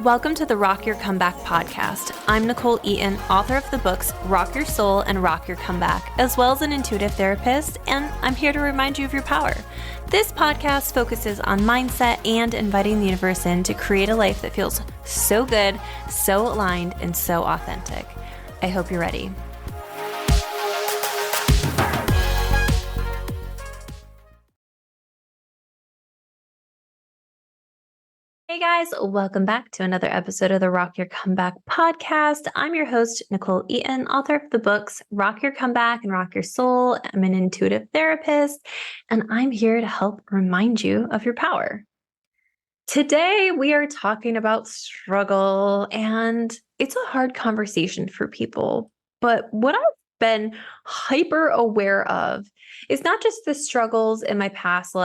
Welcome to the Rock Your Comeback podcast. I'm Nichole Eaton, author of the books Rock Your Soul and Rock Your Comeback, as well as an intuitive therapist, and I'm here to remind you of your power. This podcast focuses on mindset and inviting the universe in to create a life that feels so good, so aligned, and so authentic. I hope you're ready. Hey guys, welcome back to another episode of the Rock Your Comeback podcast. I'm your host, Nichole Eaton, author of the books Rock Your Comeback and Rock Your Soul. I'm an intuitive therapist, and I'm here to help remind you of your power. Today, we are talking about struggle, and it's a hard conversation for people. But what I've been hyper aware of is not just the struggles in my past,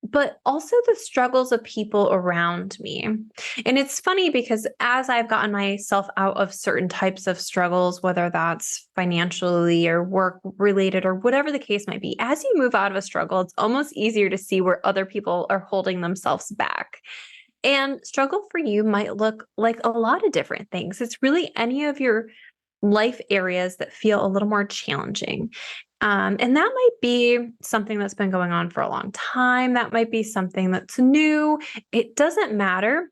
but also the struggles of people around me. And it's funny because as I've gotten myself out of certain types of struggles, whether that's financially or work related or whatever the case might be, as you move out of a struggle, it's almost easier to see where other people are holding themselves back. And struggle for you might look like a lot of different things. It's really any of your life areas that feel a little more challenging. And that might be something that's been going on for a long time. That might be something that's new. It doesn't matter.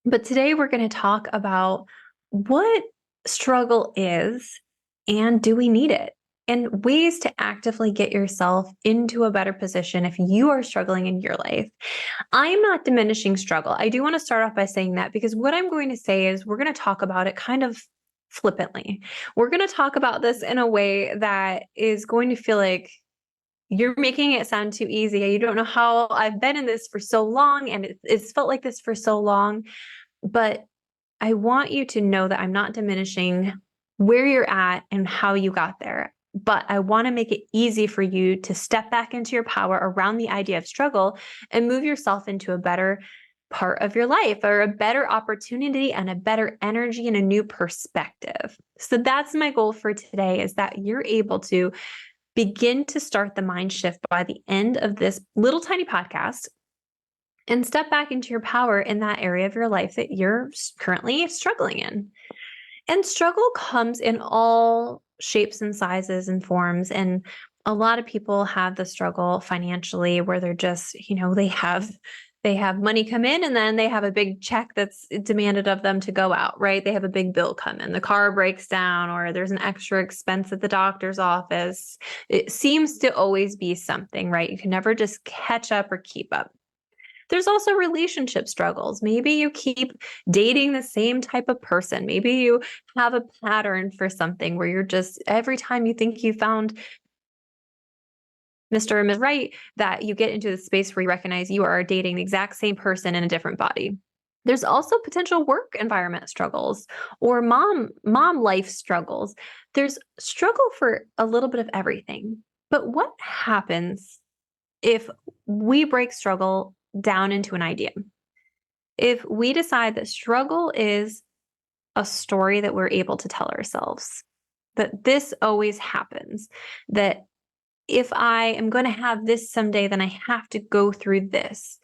But today we're going to talk about what struggle is and do we need it? And ways to actively get yourself into a better position if you are struggling in your life. I'm not diminishing struggle. I do want to start off by saying that because what I'm going to say is we're going to talk about it kind of flippantly. We're going to talk about this in a way that is going to feel like you're making it sound too easy. You don't know how I've been in this for so long and it's felt like this for so long. But I want you to know that I'm not diminishing where you're at and how you got there. But I want to make it easy for you to step back into your power around the idea of struggle and move yourself into a better part of your life or a better opportunity and a better energy and a new perspective. So that's my goal for today, is that you're able to begin to start the mind shift by the end of this little tiny podcast and step back into your power in that area of your life that you're currently struggling in. And struggle comes in all shapes and sizes and forms. And a lot of people have the struggle financially where they're just, they have money come in and then they have a big check that's demanded of them to go out, right? They have a big bill come in. The car breaks down or there's an extra expense at the doctor's office. It seems to always be something, right? You can never just catch up or keep up. There's also relationship struggles. Maybe you keep dating the same type of person. Maybe you have a pattern for something where you're just, every time you think you found Mr. and Ms. Right, that you get into the space where you recognize you are dating the exact same person in a different body. There's also potential work environment struggles or mom life struggles. There's struggle for a little bit of everything. But what happens if we break struggle down into an idea? If we decide that struggle is a story that we're able to tell ourselves, that this always happens, that if I am going to have this someday, then I have to go through this.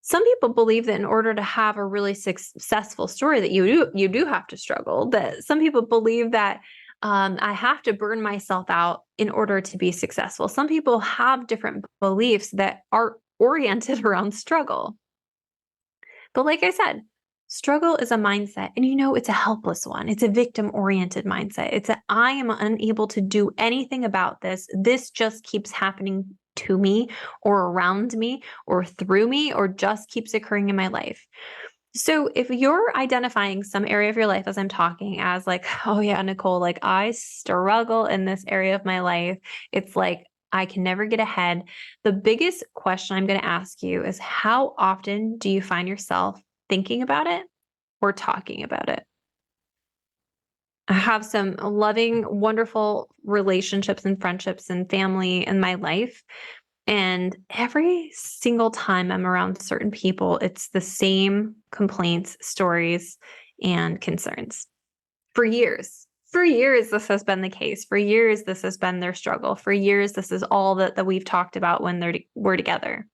Some people believe that in order to have a really successful story that you do have to struggle. That some people believe that I have to burn myself out in order to be successful. Some people have different beliefs that are oriented around struggle. But like I said, struggle is a mindset, and it's a helpless one. It's a victim-oriented mindset. It's I am unable to do anything about this. This just keeps happening to me or around me or through me or just keeps occurring in my life. So if you're identifying some area of your life as I'm talking as like, oh yeah, Nichole, like I struggle in this area of my life. It's like I can never get ahead. The biggest question I'm going to ask you is, how often do you find yourself thinking about it or talking about it? I have some loving, wonderful relationships and friendships and family in my life. And every single time I'm around certain people, it's the same complaints, stories, and concerns. For years, this has been the case. For years, this has been their struggle. For years, this is all that we've talked about when we're together.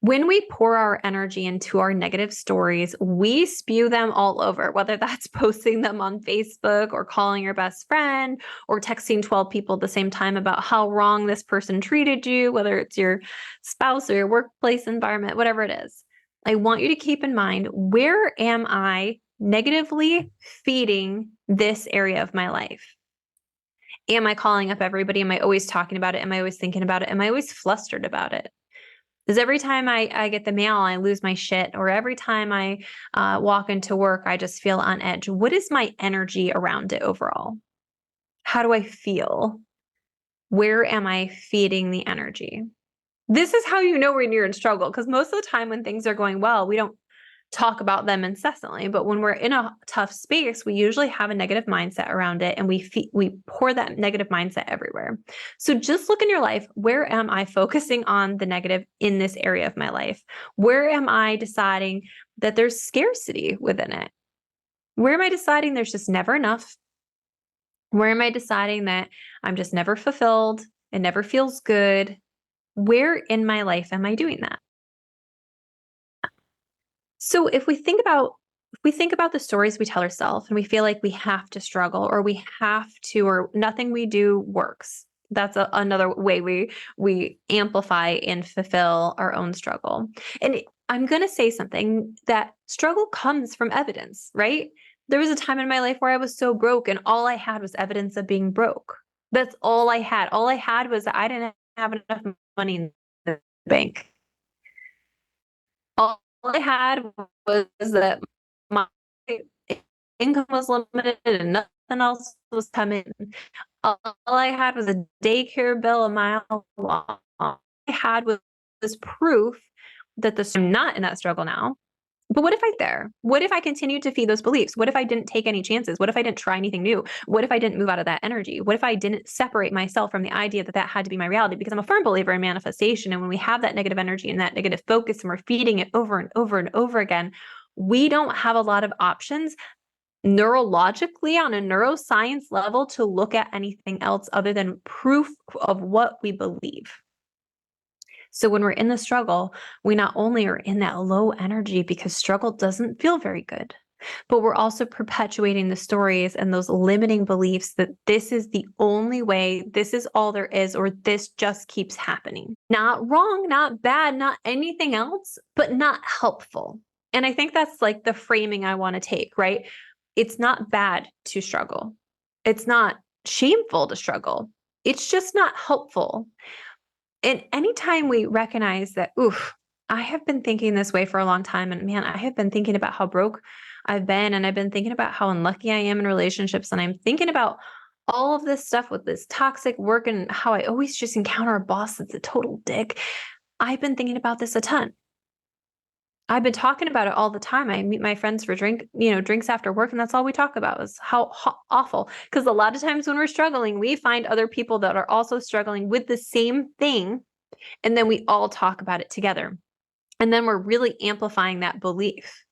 When we pour our energy into our negative stories, we spew them all over, whether that's posting them on Facebook or calling your best friend or texting 12 people at the same time about how wrong this person treated you, whether it's your spouse or your workplace environment, whatever it is. I want you to keep in mind, where am I negatively feeding this area of my life? Am I calling up everybody? Am I always talking about it? Am I always thinking about it? Am I always flustered about it? Because every time I get the mail, I lose my shit, or every time I walk into work, I just feel on edge. What is my energy around it overall? How do I feel? Where am I feeding the energy? This is how you know when you're in struggle, because most of the time when things are going well, we don't talk about them incessantly. But when we're in a tough space, we usually have a negative mindset around it, and we pour that negative mindset everywhere. So just look in your life. Where am I focusing on the negative in this area of my life? Where am I deciding that there's scarcity within it? Where am I deciding there's just never enough? Where am I deciding that I'm just never fulfilled? It never feels good. Where in my life am I doing that? So if we think about the stories we tell ourselves and we feel like we have to struggle or we have to or nothing we do works. That's another way we amplify and fulfill our own struggle. And I'm going to say something that struggle comes from evidence, right? There was a time in my life where I was so broke and all I had was evidence of being broke. That's all I had. All I had was I didn't have enough money in the bank. All I had was that my income was limited and nothing else was coming. All I had was a daycare bill a mile long. All I had was proof that I'm not in that struggle now. But what if I there? What if I continued to feed those beliefs? What if I didn't take any chances? What if I didn't try anything new? What if I didn't move out of that energy? What if I didn't separate myself from the idea that that had to be my reality? Because I'm a firm believer in manifestation. And when we have that negative energy and that negative focus and we're feeding it over and over and over again, we don't have a lot of options neurologically on a neuroscience level to look at anything else other than proof of what we believe. So when we're in the struggle, we not only are in that low energy because struggle doesn't feel very good, but we're also perpetuating the stories and those limiting beliefs that this is the only way, this is all there is, or this just keeps happening. Not wrong, not bad, not anything else, but not helpful. And I think that's like the framing I want to take, right? It's not bad to struggle. It's not shameful to struggle. It's just not helpful. And anytime we recognize that, oof, I have been thinking this way for a long time. And man, I have been thinking about how broke I've been. And I've been thinking about how unlucky I am in relationships. And I'm thinking about all of this stuff with this toxic work and how I always just encounter a boss that's a total dick. I've been thinking about this a ton. I've been talking about it all the time. I meet my friends for drinks after work, and that's all we talk about is how awful. Because a lot of times when we're struggling, we find other people that are also struggling with the same thing, and then we all talk about it together. And then we're really amplifying that belief.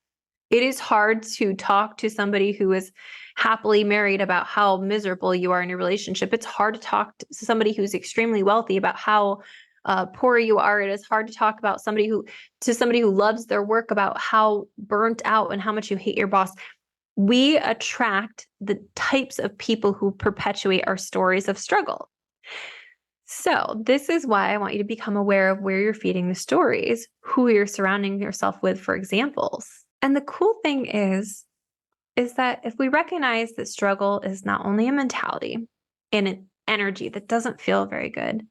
It is hard to talk to somebody who is happily married about how miserable you are in your relationship. It's hard to talk to somebody who's extremely wealthy about how poor you are. It is hard to talk about somebody who loves their work about how burnt out and how much you hate your boss. We attract the types of people who perpetuate our stories of struggle. So this is why I want you to become aware of where you're feeding the stories, who you're surrounding yourself with for examples. And the cool thing is that if we recognize that struggle is not only a mentality and an energy that doesn't feel very good,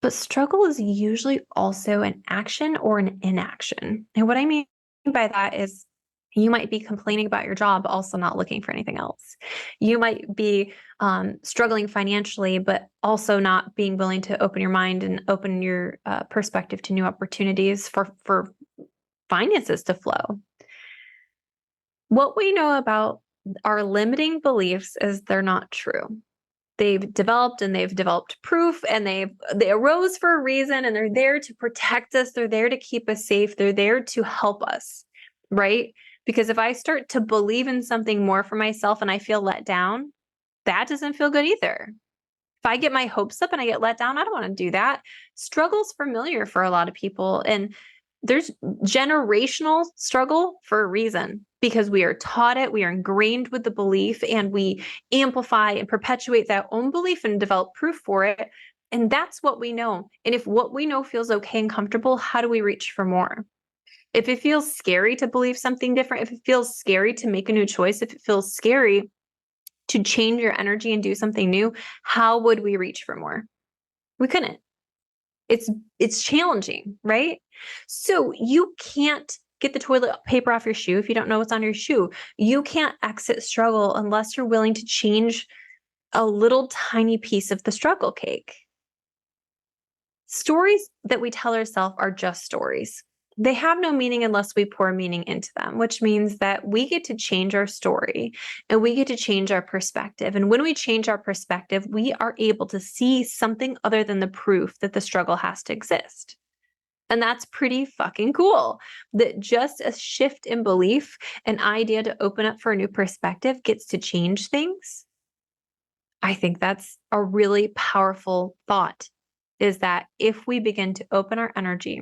but struggle is usually also an action or an inaction. And what I mean by that is you might be complaining about your job, also not looking for anything else. You might be struggling financially, but also not being willing to open your mind and open your perspective to new opportunities for finances to flow. What we know about our limiting beliefs is they're not true. They've developed proof, and they arose for a reason, and they're there to protect us. They're there to keep us safe. They're there to help us, right? Because if I start to believe in something more for myself and I feel let down, that doesn't feel good either. If I get my hopes up and I get let down, I don't want to do that. Struggle's familiar for a lot of people. And there's generational struggle for a reason because we are taught it, we are ingrained with the belief, and we amplify and perpetuate that own belief and develop proof for it. And that's what we know. And if what we know feels okay and comfortable, how do we reach for more? If it feels scary to believe something different, if it feels scary to make a new choice, if it feels scary to change your energy and do something new, how would we reach for more? We couldn't. It's challenging, right? So you can't get the toilet paper off your shoe if you don't know what's on your shoe. You can't exit struggle unless you're willing to change a little tiny piece of the struggle cake. Stories that we tell ourselves are just stories. They have no meaning unless we pour meaning into them, which means that we get to change our story and we get to change our perspective. And when we change our perspective, we are able to see something other than the proof that the struggle has to exist. And that's pretty fucking cool. That just a shift in belief, an idea to open up for a new perspective gets to change things. I think that's a really powerful thought, is that if we begin to open our energy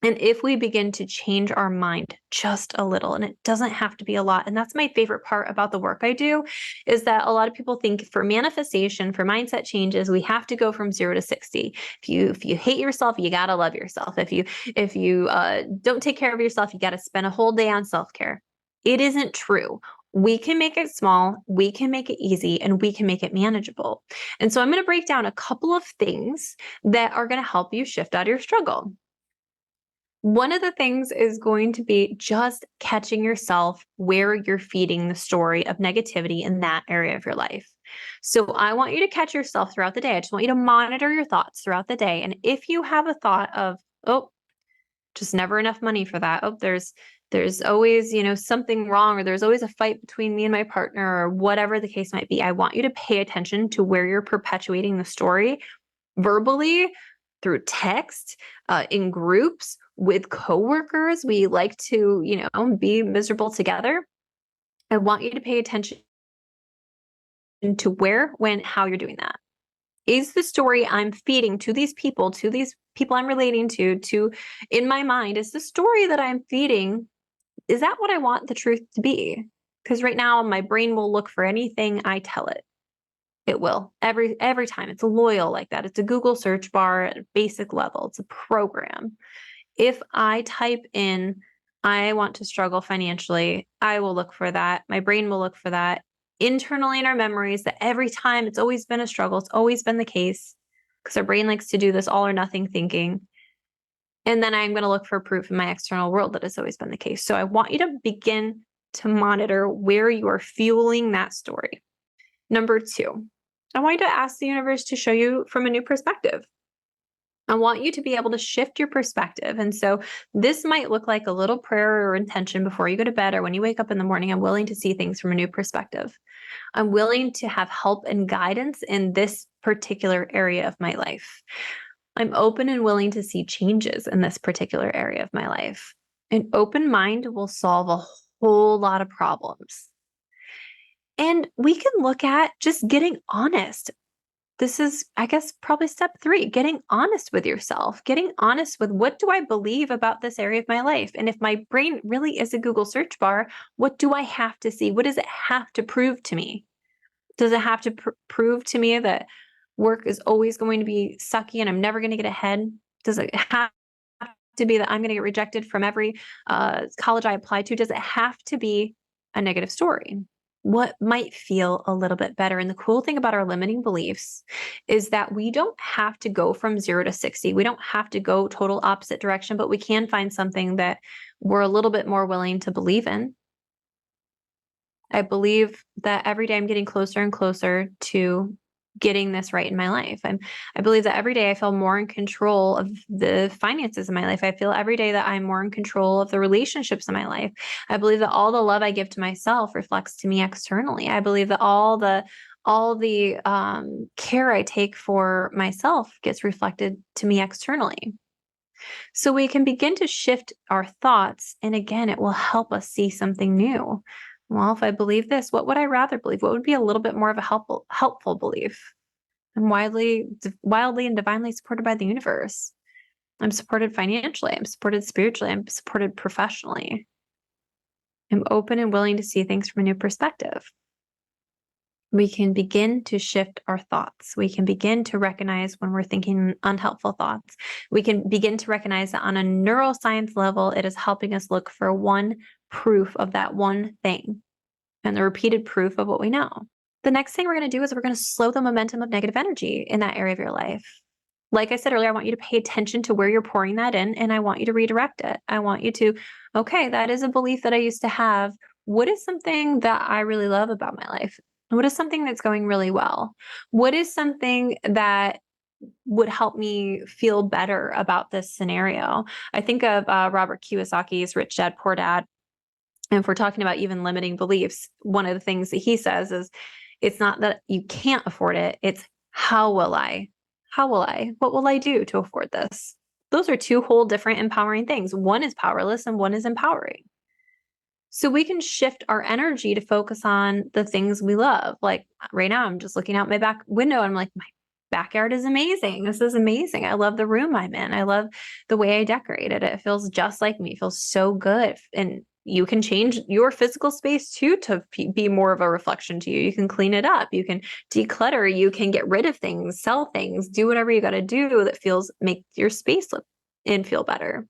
and if we begin to change our mind just a little, and it doesn't have to be a lot. And that's my favorite part about the work I do, is that a lot of people think for manifestation, for mindset changes, we have to go from 0 to 60. If you hate yourself, you got to love yourself. If you don't take care of yourself, you got to spend a whole day on self-care. It isn't true. We can make it small, we can make it easy, and we can make it manageable. And so I'm going to break down a couple of things that are going to help you shift out of your struggle. One of the things is going to be just catching yourself where you're feeding the story of negativity in that area of your life. So I want you to catch yourself throughout the day. I just want you to monitor your thoughts throughout the day. And if you have a thought of, oh, just never enough money for that. Oh, there's always, something wrong, or there's always a fight between me and my partner, or whatever the case might be. I want you to pay attention to where you're perpetuating the story verbally, through text, in groups, with coworkers. We like to, be miserable together. I want you to pay attention to where, when, how you're doing that. Is the story I'm feeding to these people I'm relating to in my mind, is the story that I'm feeding, is that what I want the truth to be? Because right now my brain will look for anything I tell it. It will every time. It's loyal like that. It's a Google search bar at a basic level. It's a program. If I type in, I want to struggle financially, I will look for that. My brain will look for that internally in our memories, that every time it's always been a struggle. It's always been the case, because our brain likes to do this all or nothing thinking. And then I'm going to look for proof in my external world that it's always been the case. So I want you to begin to monitor where you are fueling that story. Number 2, I want you to ask the universe to show you from a new perspective. I want you to be able to shift your perspective. And so this might look like a little prayer or intention before you go to bed or when you wake up in the morning. I'm willing to see things from a new perspective. I'm willing to have help and guidance in this particular area of my life. I'm open and willing to see changes in this particular area of my life. An open mind will solve a whole lot of problems. And we can look at just getting honest. This is, I guess, probably step 3, getting honest with yourself, getting honest with, what do I believe about this area of my life? And if my brain really is a Google search bar, what do I have to see? What does it have to prove to me? Does it have to prove to me that work is always going to be sucky and I'm never going to get ahead? Does it have to be that I'm going to get rejected from every college I apply to? Does it have to be a negative story? What might feel a little bit better? And the cool thing about our limiting beliefs is that we don't have to go from 0 to 60. We don't have to go total opposite direction, but we can find something that we're a little bit more willing to believe in. I believe that every day I'm getting closer and closer to getting this right in my life. I believe that every day I feel more in control of the finances in my life. I feel every day that I'm more in control of the relationships in my life. I believe that all the love I give to myself reflects to me externally. I believe that all the care I take for myself gets reflected to me externally. So we can begin to shift our thoughts. And again, it will help us see something new. Well, if I believe this, what would I rather believe? What would be a little bit more of a helpful belief? I'm wildly and divinely supported by the universe. I'm supported financially. I'm supported spiritually. I'm supported professionally. I'm open and willing to see things from a new perspective. We can begin to shift our thoughts. We can begin to recognize when we're thinking unhelpful thoughts. We can begin to recognize that on a neuroscience level, it is helping us look for one proof of that one thing and the repeated proof of what we know. The next thing we're going to do is we're going to slow the momentum of negative energy in that area of your life. Like I said earlier, I want you to pay attention to where you're pouring that in, and I want you to redirect it. I want you to, okay, that is a belief that I used to have. What is something that I really love about my life? What is something that's going really well? What is something that would help me feel better about this scenario? I think of Robert Kiyosaki's Rich Dad, Poor Dad. And if we're talking about even limiting beliefs, one of the things that he says is, it's not that you can't afford it, it's how will I? How will I? What will I do to afford this? Those are two whole different empowering things. One is powerless and one is empowering. So we can shift our energy to focus on the things we love. Like right now, I'm just looking out my back window and I'm like, my backyard is amazing. This is amazing. I love the room I'm in. I love the way I decorated it. It feels just like me. It feels so good. And you can change your physical space too to be more of a reflection to you. You can clean it up. You can declutter. You can get rid of things, sell things, do whatever you got to do that make your space look and feel better.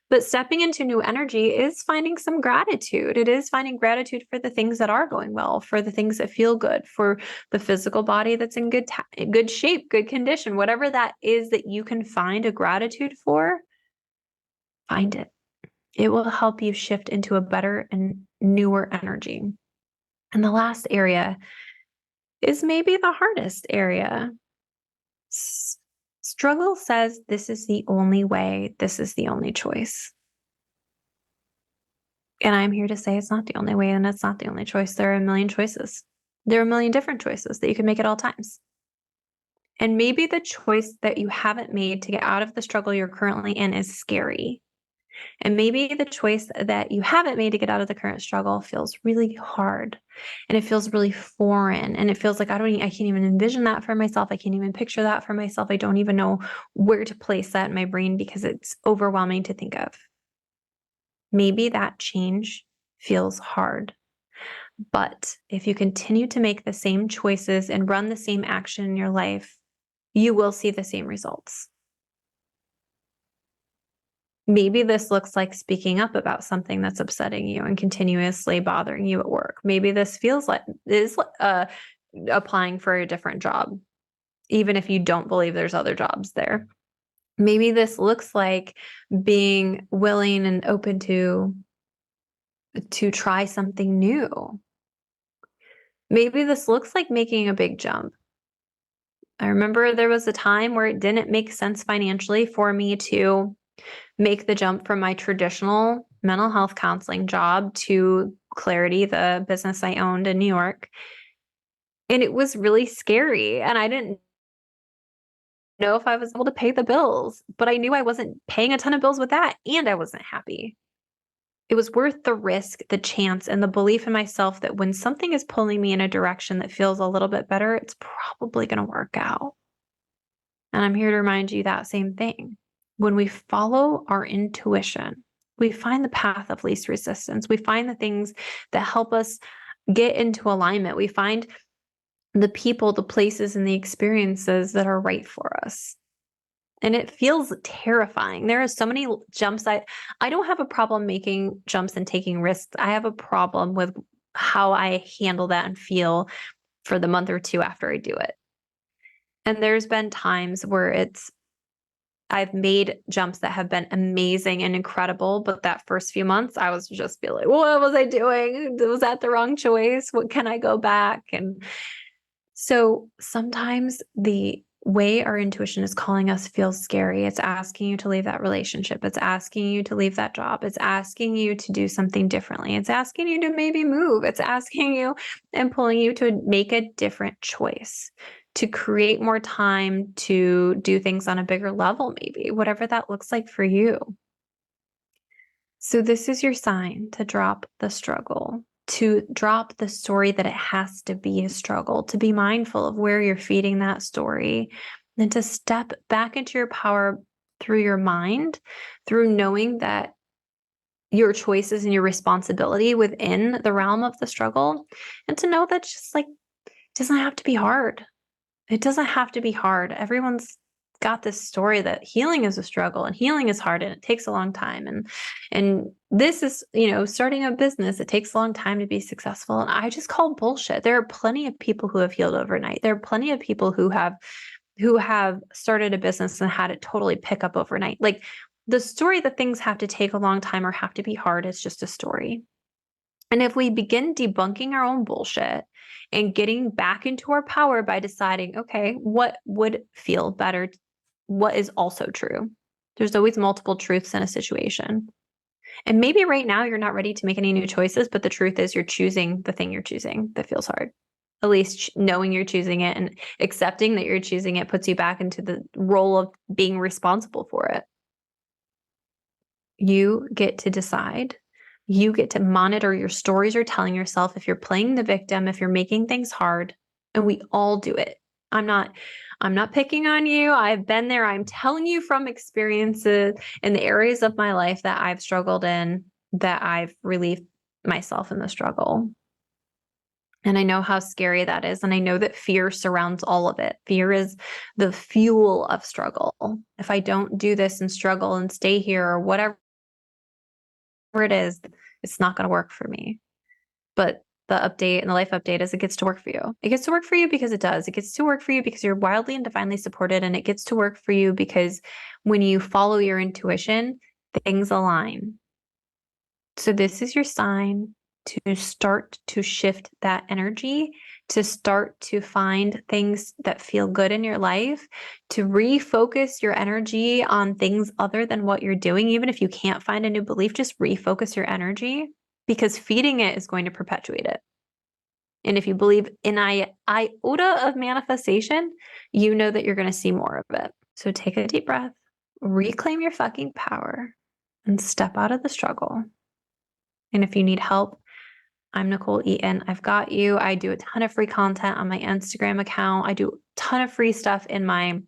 But stepping into new energy is finding some gratitude. It is finding gratitude for the things that are going well, for the things that feel good, for the physical body that's in good shape, good condition, whatever that is that you can find a gratitude for, find it. It will help you shift into a better and newer energy. And the last area is maybe the hardest area. Struggle says this is the only way, this is the only choice. And I'm here to say it's not the only way and it's not the only choice. There are a million choices. There are a million different choices that you can make at all times. And maybe the choice that you haven't made to get out of the struggle you're currently in is scary. And maybe the choice that you haven't made to get out of the current struggle feels really hard and it feels really foreign. And it feels like I can't even envision that for myself. I can't even picture that for myself. I don't even know where to place that in my brain because it's overwhelming to think of. Maybe that change feels hard. But if you continue to make the same choices and run the same action in your life, you will see the same results. Maybe this looks like speaking up about something that's upsetting you and continuously bothering you at work. Maybe this feels like applying for a different job, even if you don't believe there's other jobs there. Maybe this looks like being willing and open to try something new. Maybe this looks like making a big jump. I remember there was a time where it didn't make sense financially for me to make the jump from my traditional mental health counseling job to Clarity, the business I owned in New York. And it was really scary. And I didn't know if I was able to pay the bills, but I knew I wasn't paying a ton of bills with that. And I wasn't happy. It was worth the risk, the chance, and the belief in myself that when something is pulling me in a direction that feels a little bit better, it's probably going to work out. And I'm here to remind you that same thing. When we follow our intuition, we find the path of least resistance. We find the things that help us get into alignment. We find the people, the places, and the experiences that are right for us. And it feels terrifying. There are so many jumps. I don't have a problem making jumps and taking risks. I have a problem with how I handle that and feel for the month or two after I do it. And there's been times where I've made jumps that have been amazing and incredible, but that first few months I was just feeling, what was I doing? Was that the wrong choice? What can I go back? And so sometimes the way our intuition is calling us feels scary. It's asking you to leave that relationship. It's asking you to leave that job. It's asking you to do something differently. It's asking you to maybe move. It's asking you and pulling you to make a different choice, to create more time to do things on a bigger level, maybe, whatever that looks like for you. So this is your sign to drop the struggle, to drop the story that it has to be a struggle, to be mindful of where you're feeding that story, and to step back into your power through your mind, through knowing that your choices and your responsibility within the realm of the struggle, and to know that just like it doesn't have to be hard. It doesn't have to be hard. Everyone's got this story that healing is a struggle and healing is hard and it takes a long time. And this is, starting a business, it takes a long time to be successful. And I just call bullshit. There are plenty of people who have healed overnight. There are plenty of people who have started a business and had it totally pick up overnight. Like the story that things have to take a long time or have to be hard is just a story. And if we begin debunking our own bullshit and getting back into our power by deciding, okay, what would feel better? What is also true? There's always multiple truths in a situation. And maybe right now you're not ready to make any new choices, but the truth is you're choosing the thing you're choosing that feels hard. At least knowing you're choosing it and accepting that you're choosing it puts you back into the role of being responsible for it. You get to decide. You get to monitor your stories you're telling yourself if you're playing the victim, if you're making things hard, and we all do it. I'm not picking on you. I've been there. I'm telling you from experiences in the areas of my life that I've struggled in, that I've relieved myself in the struggle. And I know how scary that is. And I know that fear surrounds all of it. Fear is the fuel of struggle. If I don't do this and struggle and stay here or whatever it is, it's not going to work for me. But the update and the life update is it gets to work for you. It gets to work for you because it does. It gets to work for you because you're wildly and divinely supported. And it gets to work for you because when you follow your intuition, things align. So this is your sign to start to shift that energy, to start to find things that feel good in your life, to refocus your energy on things other than what you're doing. Even if you can't find a new belief, just refocus your energy, because feeding it is going to perpetuate it. And if you believe in iota of manifestation, you know that you're going to see more of it. So take a deep breath, reclaim your fucking power, and step out of the struggle. And if you need help, I'm Nichole Eaton. I've got you. I do a ton of free content on my Instagram account. I do a ton of free stuff in my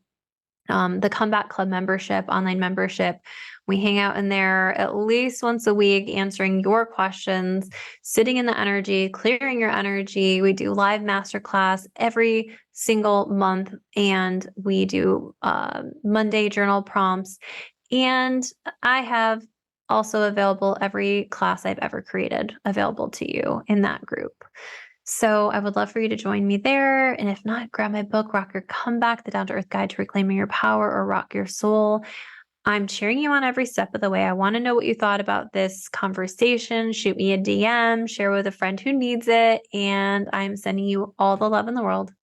the Comeback Club membership, online membership. We hang out in there at least once a week, answering your questions, sitting in the energy, clearing your energy. We do live masterclass every single month, and we do Monday journal prompts. And I have also available every class I've ever created available to you in that group. So I would love for you to join me there. And if not, grab my book, Rock Your Comeback, The Down to Earth Guide to Reclaiming Your Power, or Rock Your Soul. I'm cheering you on every step of the way. I want to know what you thought about this conversation. Shoot me a DM, share with a friend who needs it. And I'm sending you all the love in the world.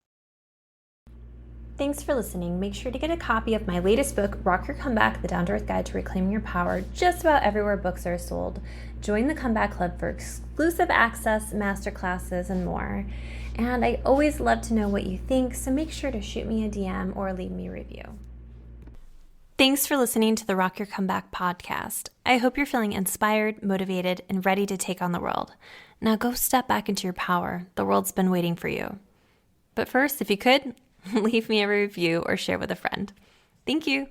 Thanks for listening. Make sure to get a copy of my latest book, Rock Your Comeback, The Down to Earth Guide to Reclaiming Your Power, just about everywhere books are sold. Join the Comeback Club for exclusive access, masterclasses, and more. And I always love to know what you think, so make sure to shoot me a DM or leave me a review. Thanks for listening to the Rock Your Comeback podcast. I hope you're feeling inspired, motivated, and ready to take on the world. Now go step back into your power. The world's been waiting for you. But first, if you could, leave me a review or share with a friend. Thank you.